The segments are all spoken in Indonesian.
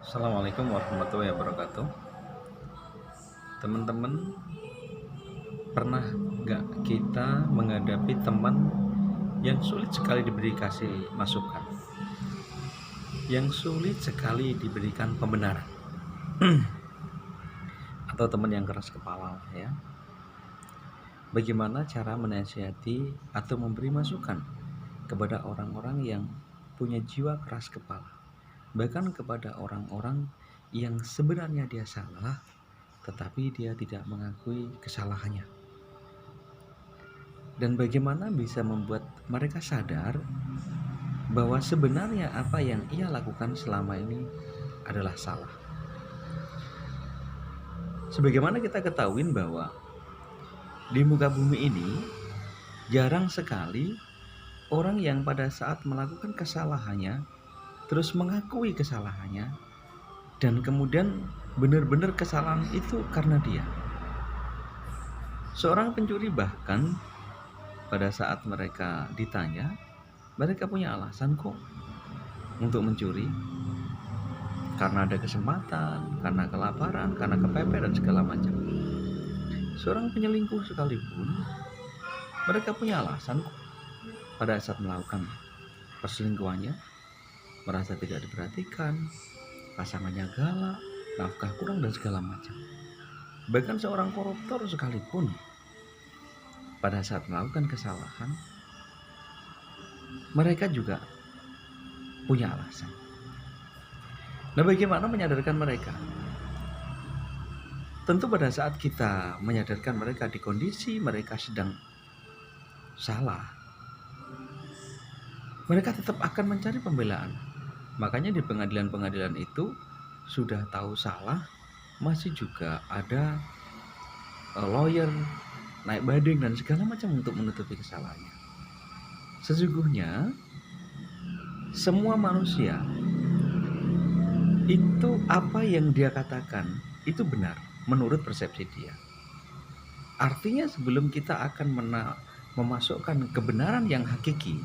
Assalamualaikum warahmatullahi wabarakatuh. Teman-teman, pernah gak kita menghadapi teman yang sulit sekali diberi kasih masukan, yang sulit sekali diberikan pembenaran, atau teman yang keras kepala ya? Bagaimana cara menasihati atau memberi masukan kepada orang-orang yang punya jiwa keras kepala, bahkan kepada orang-orang yang sebenarnya dia salah tetapi dia tidak mengakui kesalahannya. Dan bagaimana bisa membuat mereka sadar bahwa sebenarnya apa yang ia lakukan selama ini adalah salah. Sebagaimana kita ketahui bahwa di muka bumi ini jarang sekali orang yang pada saat melakukan kesalahannya terus mengakui kesalahannya dan kemudian benar-benar kesalahan itu karena dia. Seorang pencuri bahkan pada saat mereka ditanya, mereka punya alasan kok untuk mencuri. Karena ada kesempatan, karena kelaparan, karena kepepet dan segala macam. Seorang penyelingkuh sekalipun, mereka punya alasan kok pada saat melakukan perselingkuhannya, merasa tidak diperhatikan, pasangannya galak, nafkah kurang dan segala macam. Bahkan seorang koruptor sekalipun pada saat melakukan kesalahan, mereka juga punya alasan. Nah, bagaimana menyadarkan mereka? Tentu pada saat kita menyadarkan mereka di kondisi mereka sedang salah, mereka tetap akan mencari pembelaan. Makanya di pengadilan-pengadilan itu sudah tahu salah, masih juga ada lawyer naik banding dan segala macam untuk menutupi kesalahannya. Sesungguhnya semua manusia itu apa yang dia katakan itu benar menurut persepsi dia. Artinya sebelum kita akan memasukkan kebenaran yang hakiki,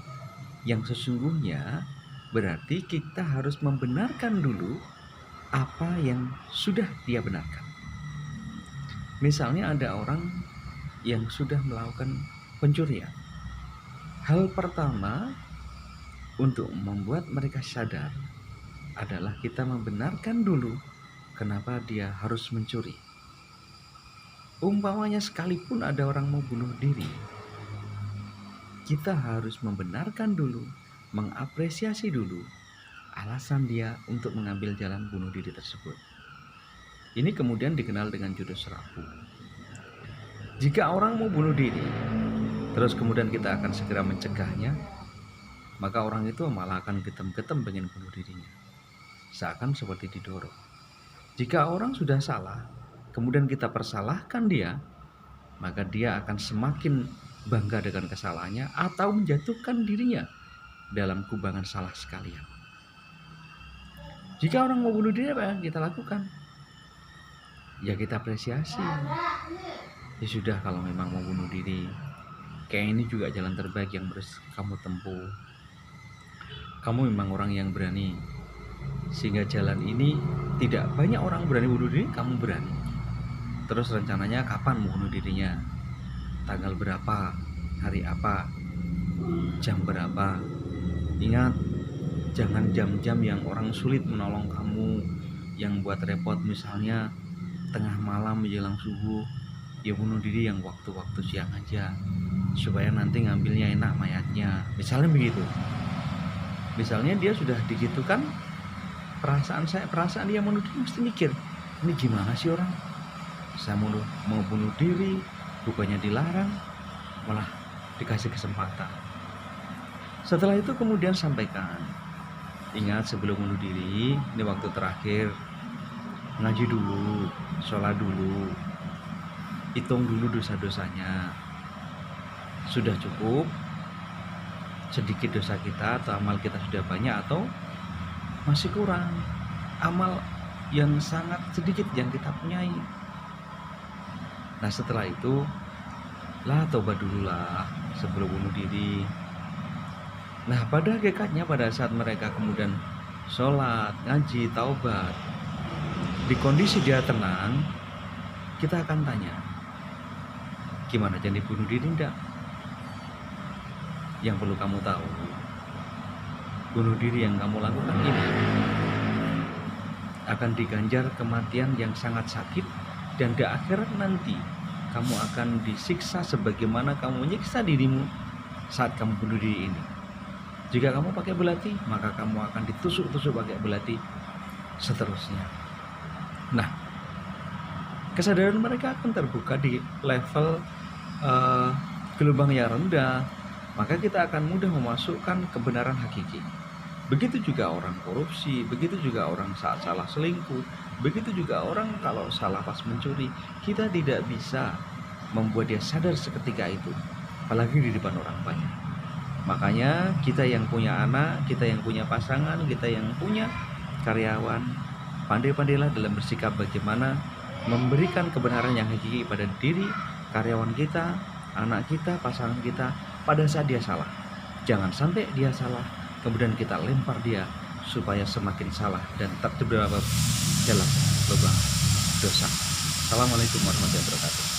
yang sesungguhnya, berarti kita harus membenarkan dulu apa yang sudah dia benarkan. Misalnya ada orang yang sudah melakukan pencurian. Hal pertama untuk membuat mereka sadar adalah kita membenarkan dulu kenapa dia harus mencuri. Umpamanya sekalipun ada orang mau bunuh diri, kita harus membenarkan dulu, mengapresiasi dulu alasan dia untuk mengambil jalan bunuh diri tersebut. Ini kemudian dikenal dengan jurus rapu. Jika orang mau bunuh diri, terus kemudian kita akan segera mencegahnya, maka orang itu malah akan getem-getem pengen bunuh dirinya, seakan seperti didorong. Jika orang sudah salah, kemudian kita persalahkan dia, maka dia akan semakin bangga dengan kesalahannya atau menjatuhkan dirinya dalam kubangan salah sekalian. Jika orang mau bunuh diri, apa yang kita lakukan? Ya kita apresiasi. Ya sudah, kalau memang mau bunuh diri, kayak ini juga jalan terbaik yang harus kamu tempuh. Kamu memang orang yang berani, sehingga jalan ini tidak banyak orang berani bunuh diri, kamu berani. Terus rencananya kapan mau bunuh dirinya? Tanggal berapa? Hari apa? Jam berapa? Ingat, jangan jam-jam yang orang sulit menolong kamu, yang buat repot, misalnya tengah malam menjelang subuh. Ya bunuh diri yang waktu-waktu siang aja, supaya nanti ngambilnya enak mayatnya, misalnya begitu. Misalnya dia sudah digitukan, perasaan dia bunuh diri mesti mikir, ini gimana sih orang, saya mau bunuh diri, bukannya dilarang, malah dikasih kesempatan. Setelah itu kemudian sampaikan, ingat sebelum bunuh diri, ini waktu terakhir, ngaji dulu, sholat dulu, hitung dulu dosa-dosanya. Sudah cukup sedikit dosa kita atau amal kita sudah banyak, atau masih kurang amal yang sangat sedikit yang kita punyai. Nah setelah itu lah tobat dululah sebelum bunuh diri. Nah pada hakikatnya pada saat mereka kemudian sholat, ngaji, taubat, Di kondisi dia tenang, kita akan tanya, gimana, jadi bunuh diri enggak? Yang perlu kamu tahu, bunuh diri yang kamu lakukan ini akan diganjar kematian yang sangat sakit, dan di akhirat nanti kamu akan disiksa sebagaimana kamu menyiksa dirimu saat kamu bunuh diri ini. Jika kamu pakai belati, maka kamu akan ditusuk-tusuk pakai belati, seterusnya. Nah, kesadaran mereka akan terbuka di level gelombang yang rendah, maka kita akan mudah memasukkan kebenaran hakiki. Begitu juga orang korupsi, begitu juga orang saat salah selingkuh, begitu juga orang kalau salah pas mencuri. Kita tidak bisa membuat dia sadar seketika itu, apalagi di depan orang banyak. Makanya kita yang punya anak, kita yang punya pasangan, kita yang punya karyawan, pandai-pandailah dalam bersikap bagaimana memberikan kebenaran yang hakiki pada diri karyawan kita, anak kita, pasangan kita pada saat dia salah. Jangan sampai dia salah kemudian kita lempar dia supaya semakin salah dan terjebak dalam lubang dosa. Assalamualaikum warahmatullahi wabarakatuh.